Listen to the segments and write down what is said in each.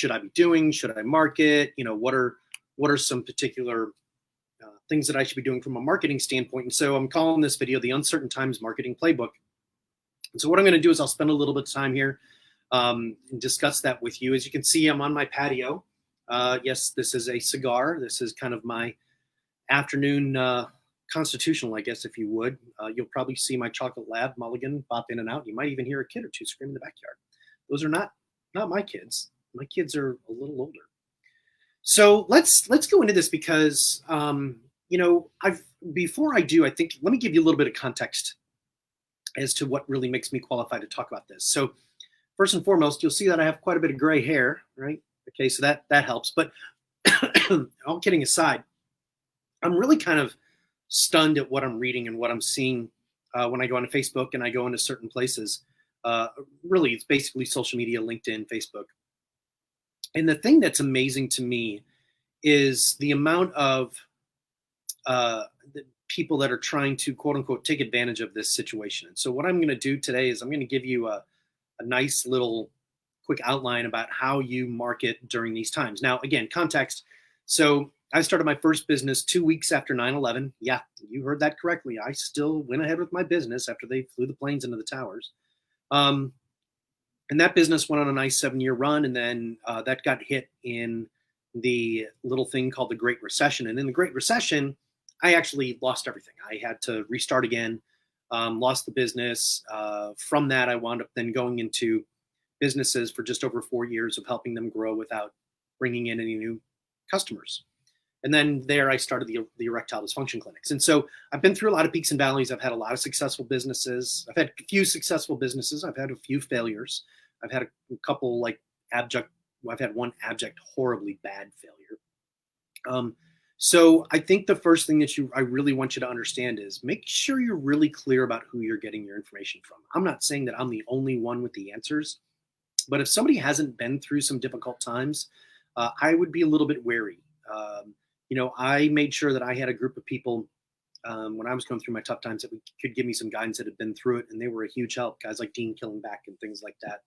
should I be doing? Should I market? What are some particular things that I should be doing from a marketing standpoint? And so I'm calling this video the Uncertain Times Marketing Playbook. And so what I'm going to do is I'll spend a little bit of time here and discuss that with you. As you can see, I'm on my patio. Yes, this is a cigar. This is kind of my afternoon constitutional, I guess, if you would. You'll probably see my chocolate lab Mulligan pop in and out. You might even hear a kid or two scream in the backyard. Those are not my kids. My kids are a little older. So let's go into this because before I do, I think let me give you a little bit of context as to what really makes me qualified to talk about this. So first and foremost, you'll see that I have quite a bit of gray hair, right? Okay, so that helps. But all kidding aside, I'm really kind of stunned at what I'm reading and what I'm seeing when I go onto Facebook and I go into certain places. Really, it's basically social media, LinkedIn, Facebook. And the thing that's amazing to me is the amount of the people that are trying to, quote unquote, take advantage of this situation. And so what I'm going to do today is I'm going to give you a nice little quick outline about how you market during these times. Now, again, context. So I started my first business 2 weeks after 9/11. Yeah, you heard that correctly. I still went ahead with my business after they flew the planes into the towers. And that business went on a nice 7-year run. And then that got hit in the little thing called the Great Recession. And in the Great Recession, I actually lost everything. I had to restart again, lost the business. From that, I wound up then going into businesses for just over 4 years of helping them grow without bringing in any new customers. And then there I started the erectile dysfunction clinics. And so I've been through a lot of peaks and valleys. I've had a lot of successful businesses. I've had a few successful businesses. I've had a few failures. I've had a couple I've had one abject, horribly bad failure. So I think the first thing that I really want you to understand is make sure you're really clear about who you're getting your information from. I'm not saying that I'm the only one with the answers, but if somebody hasn't been through some difficult times, I would be a little bit wary. I made sure that I had a group of people when I was going through my tough times that could give me some guidance that had been through it, and they were a huge help. Guys like Dean Killingback and things like that,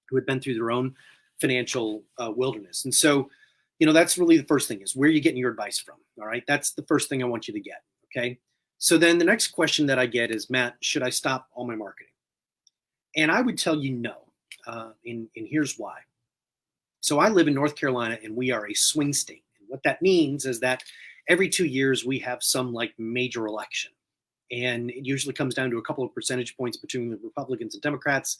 who had been through their own financial wilderness. And so, that's really the first thing is where are you getting your advice from? All right. That's the first thing I want you to get. Okay. So then the next question that I get is, Matt, should I stop all my marketing? And I would tell you no. And here's why. So I live in North Carolina and we are a swing state. And what that means is that every 2 years we have some major election. And it usually comes down to a couple of percentage points between the Republicans and Democrats.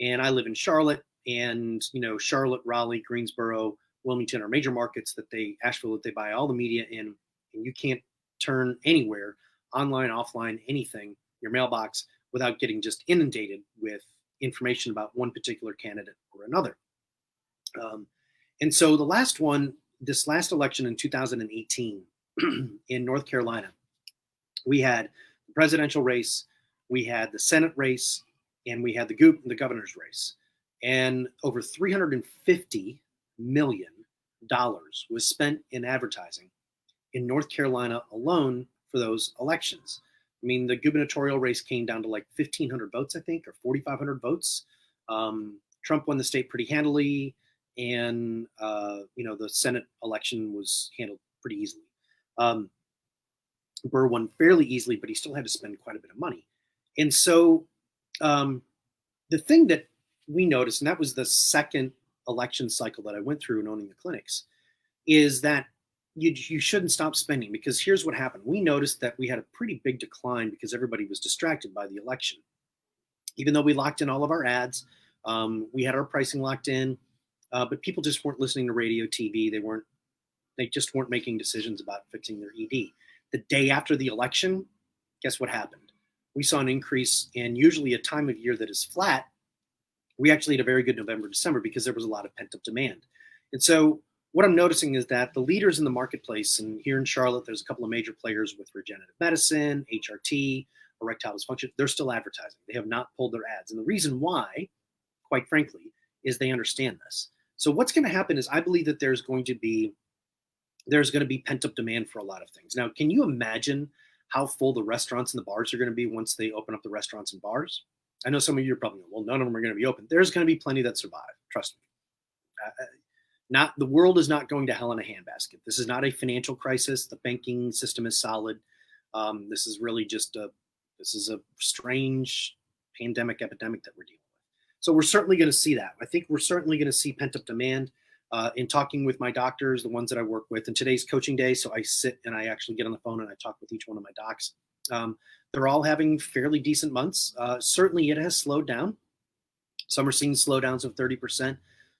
And I live in Charlotte, and Charlotte, Raleigh, Greensboro, Wilmington are major markets Asheville that they buy all the media in, and you can't turn anywhere, online, offline, anything, your mailbox, without getting just inundated with information about one particular candidate or another. And so this last election in 2018 in North Carolina, we had the presidential race, we had the Senate race, and we had the governor's race. And over $350 million was spent in advertising in North Carolina alone for those elections. I mean, the gubernatorial race came down to 1,500 votes, I think, or 4,500 votes. Trump won the state pretty handily, and the Senate election was handled pretty easily. Burr won fairly easily, but he still had to spend quite a bit of money. And so the thing that we noticed, and that was the second election cycle that I went through in owning the clinics, is that you shouldn't stop spending, because here's what happened. We noticed that we had a pretty big decline because everybody was distracted by the election. Even though we locked in all of our ads, we had our pricing locked in, but people just weren't listening to radio, TV. They just weren't making decisions about fixing their ED. The day after the election, guess what happened? We saw an increase in usually a time of year that is flat. We actually had a very good November, December, because there was a lot of pent up demand. And so what I'm noticing is that the leaders in the marketplace, and here in Charlotte, there's a couple of major players with regenerative medicine, HRT, erectile dysfunction. They're still advertising. They have not pulled their ads. And the reason why, quite frankly, is they understand this. So what's going to happen is I believe that there's going to be pent up demand for a lot of things. Now, can you imagine how full the restaurants and the bars are going to be once they open up the restaurants and bars? I know some of you are probably, well, none of them are going to be open. There's going to be plenty that survive. Trust me. Not the world is not going to hell in a handbasket. This is not a financial crisis. The banking system is solid. This is really just a strange pandemic epidemic that we're dealing with. So we're certainly going to see that. I think we're certainly going to see pent up demand. In talking with my doctors, the ones that I work with, and today's coaching day, so I sit and I actually get on the phone and I talk with each one of my docs. They're all having fairly decent months. Certainly, it has slowed down. Some are seeing slowdowns of 30%.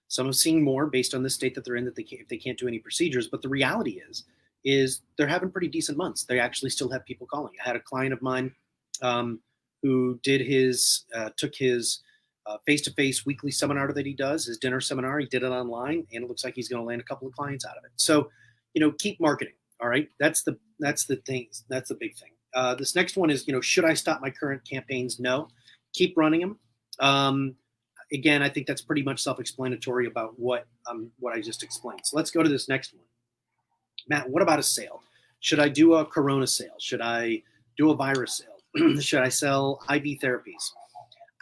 Some are seeing more based on the state that they're in, that if they can't do any procedures. But the reality is they're having pretty decent months. They actually still have people calling. I had a client of mine who took his face-to-face weekly seminar that he does, his dinner seminar. He did it online, and it looks like he's going to land a couple of clients out of it. So, keep marketing. All right, that's the thing. That's the big thing. This next one is, should I stop my current campaigns? No, keep running them. Again, I think that's pretty much self-explanatory about what I just explained. So let's go to this next one. Matt, what about a sale? Should I do a Corona sale? Should I do a virus sale? Should I sell IV therapies?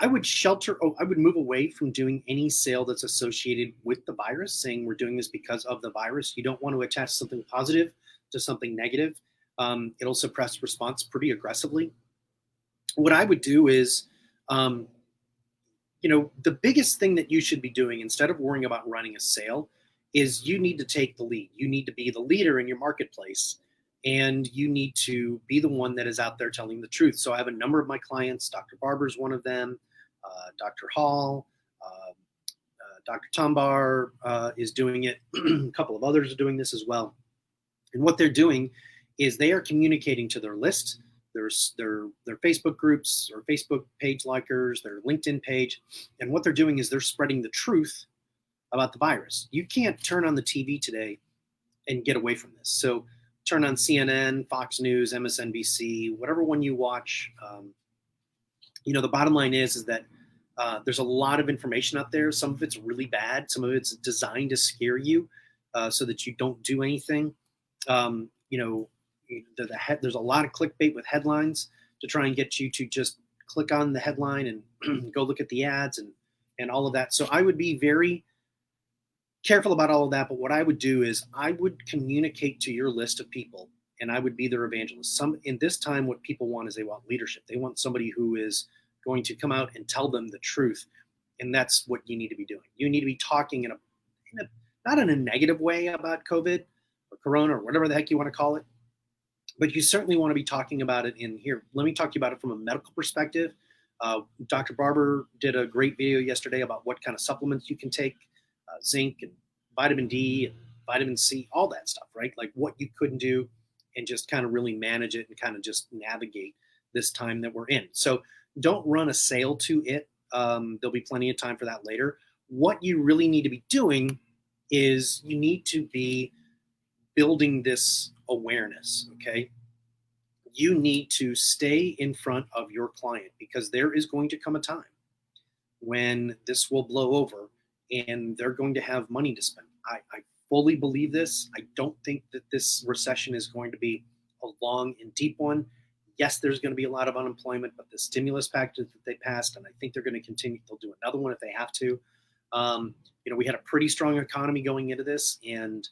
I would move away from doing any sale that's associated with the virus, saying we're doing this because of the virus. You don't want to attach something positive to something negative. It'll suppress response pretty aggressively. What I would do is, the biggest thing that you should be doing instead of worrying about running a sale is you need to take the lead. You need to be the leader in your marketplace, and you need to be the one that is out there telling the truth. So I have a number of my clients. Dr. Barber is one of them. Dr. Hall, Dr. Tombar is doing it. A couple of others are doing this as well. And what they're doing is they are communicating to their list, their Facebook groups or Facebook page likers, their LinkedIn page. And what they're doing is they're spreading the truth about the virus. You can't turn on the TV today and get away from this. So turn on CNN, Fox News, MSNBC, whatever one you watch. The bottom line is that there's a lot of information out there. Some of it's really bad. Some of it's designed to scare you so that you don't do anything. There's a lot of clickbait with headlines to try and get you to just click on the headline and go look at the ads and all of that. So I would be very careful about all of that. But what I would do is I would communicate to your list of people, and I would be their evangelist. In this time, what people want is they want leadership. They want somebody who is going to come out and tell them the truth. And that's what you need to be doing. You need to be talking in a not in a negative way about COVID or Corona or whatever the heck you want to call it, but you certainly want to be talking about it in here. Let me talk to you about it from a medical perspective. Dr. Barber did a great video yesterday about what kind of supplements you can take, zinc and vitamin D and vitamin C, all that stuff, right? Like what you couldn't do, and just kind of really manage it and kind of just navigate this time that we're in. So don't run a sale to it. There'll be plenty of time for that later. What you really need to be doing is you need to be building this awareness, okay? You need to stay in front of your client, because there is going to come a time when this will blow over and they're going to have money to spend. I fully believe this. I don't think that this recession is going to be a long and deep one. Yes, there's going to be a lot of unemployment, but the stimulus package that they passed, and I think they're going to continue, they'll do another one if they have to. We had a pretty strong economy going into this, and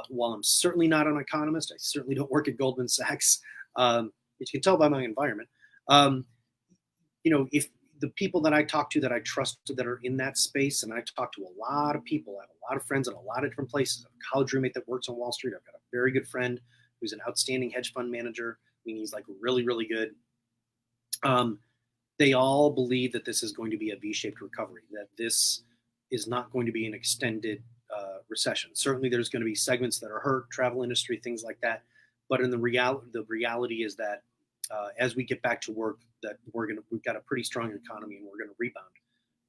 while I'm certainly not an economist, I certainly don't work at Goldman Sachs. You can tell by my environment. If the people that I talk to that I trust that are in that space, and I talk to a lot of people, I have a lot of friends in a lot of different places. I have a college roommate that works on Wall Street. I've got a very good friend who's an outstanding hedge fund manager. I mean, he's like really, really good. They all believe that this is going to be a V-shaped recovery, that this is not going to be an extended recession. Certainly there's going to be segments that are hurt, travel industry, things like that. But in the reality is that as we get back to work, that we've got a pretty strong economy, and we're going to rebound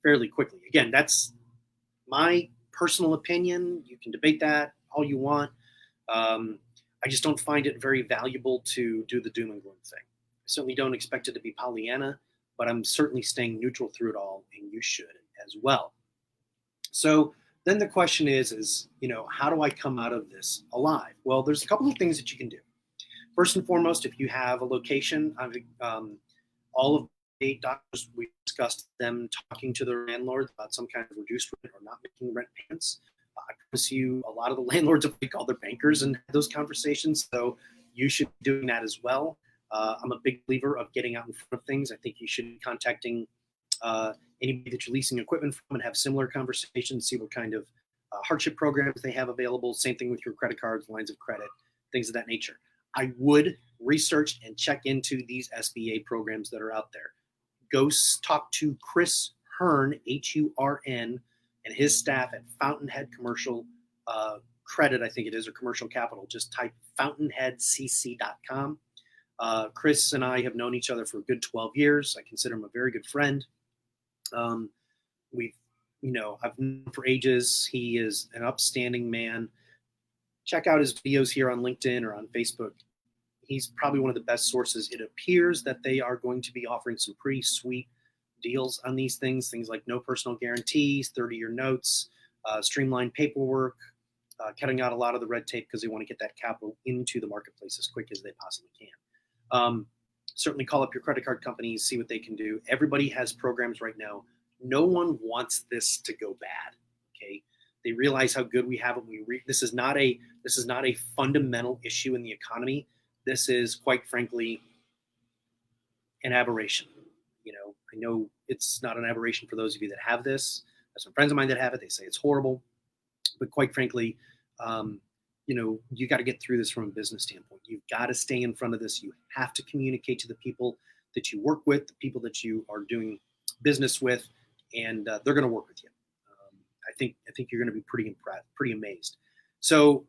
fairly quickly. Again, that's my personal opinion. You can debate that all you want. I just don't find it very valuable to do the doom and gloom thing. I certainly don't expect it to be Pollyanna, but I'm certainly staying neutral through it all, and you should as well. So then the question is, how do I come out of this alive? Well, there's a couple of things that you can do. First and foremost, if you have a location, all of the doctors, we discussed them talking to their landlords about some kind of reduced rent or not making rent payments. I promise you, a lot of the landlords have called their bankers and had those conversations. So you should be doing that as well. I'm a big believer of getting out in front of things. I think you should be contacting uh, anybody that you're leasing equipment from and have similar conversations, see what kind of hardship programs they have available. Same thing with your credit cards, lines of credit, things of that nature. I would research and check into these SBA programs that are out there. Go talk to Chris Hearn, Hurn, and his staff at Fountainhead Commercial Credit, I think it is, or Commercial Capital. Just type fountainheadcc.com. Chris and I have known each other for a good 12 years. I consider him a very good friend. We've, I've known him for ages. He is an upstanding man. Check out his videos here on LinkedIn or on Facebook. He's probably one of the best sources. It appears that they are going to be offering some pretty sweet deals on these things like no personal guarantees, 30-year notes, streamlined paperwork, cutting out a lot of the red tape because they want to get that capital into the marketplace as quick as they possibly can. Certainly call up your credit card companies, see what they can do. Everybody has programs right now. No one wants this to go bad. Okay, they realize how good we have it. This is not a fundamental issue in the economy. This is, quite frankly, an aberration. I know it's not an aberration for those of you that have this. There's some friends of mine that have it. They say it's horrible, but quite frankly, you got to get through this from a business standpoint. You've got to stay in front of this. You have to communicate to the people that you work with, the people that you are doing business with, and they're going to work with you. I think you're going to be pretty impressed, pretty amazed. So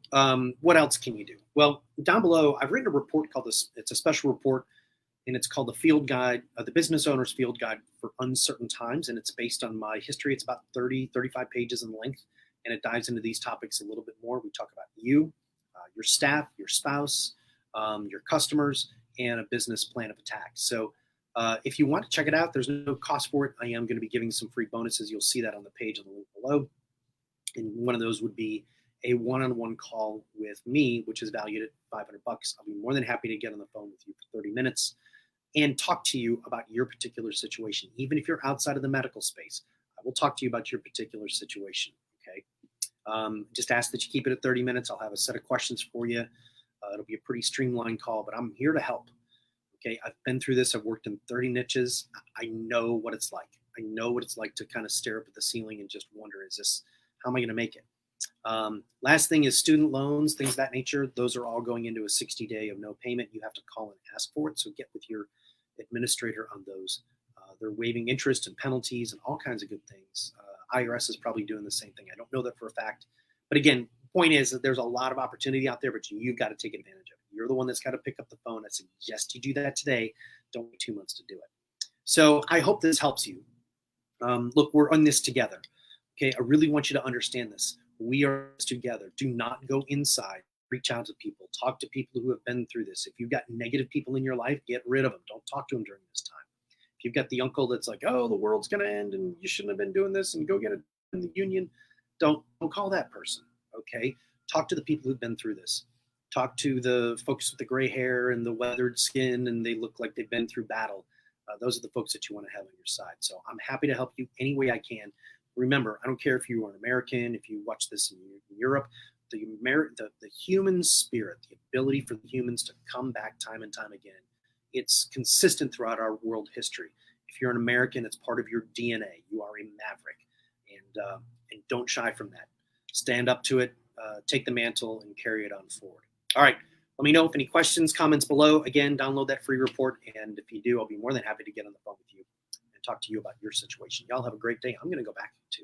what else can you do? Well, down below, I've written a report called this. It's a special report, and it's called the Field Guide, the Business Owner's Field Guide for Uncertain Times, and it's based on my history. It's about 35 pages in length, and it dives into these topics a little bit more. We talk about you, your staff, your spouse, your customers, and a business plan of attack. So if you want to check it out, there's no cost for it. I am going to be giving some free bonuses. You'll see that on the page on the link below. And one of those would be a one-on-one call with me, which is valued at $500. I'll be more than happy to get on the phone with you for 30 minutes and talk to you about your particular situation. Even if you're outside of the medical space, I will talk to you about your particular situation. Okay. Just ask that you keep it at 30 minutes. I'll have a set of questions for you. It'll be a pretty streamlined call, but I'm here to help. Okay. I've been through this. I've worked in 30 niches. I know what it's like. I know what it's like to kind of stare up at the ceiling and just wonder, how am I going to make it? Last thing is student loans, things of that nature. Those are all going into a 60-day of no payment. You have to call and ask for it. So get with your administrator on those. They're waiving interest and penalties and all kinds of good things. IRS is probably doing the same thing. I don't know that for a fact. But again, the point is that there's a lot of opportunity out there, but you've got to take advantage of it. You're the one that's got to pick up the phone. I suggest you do that today. Don't wait 2 months to do it. So I hope this helps you. Look, we're on this together. Okay, I really want you to understand this. We are together. Do not go inside. Reach out to people. Talk to people who have been through this. If you've got negative people in your life, get rid of them. Don't talk to them during this time. If you've got the uncle that's like, oh, the world's going to end and you shouldn't have been doing this and go get it in the union, don't call that person, okay? Talk to the people who've been through this. Talk to the folks with the gray hair and the weathered skin and they look like they've been through battle. Those are the folks that you want to have on your side. So I'm happy to help you any way I can. Remember, I don't care if you are an American, if you watch this in Europe, the human spirit, the ability for the humans to come back time and time again, it's consistent throughout our world history. If you're an American, it's part of your DNA. You are a maverick, and don't shy from that. Stand up to it, take the mantle, and carry it on forward. All right. Let me know if any questions, comments below. Again, download that free report, and if you do, I'll be more than happy to get on the phone with you and talk to you about your situation. Y'all have a great day. I'm going to go back to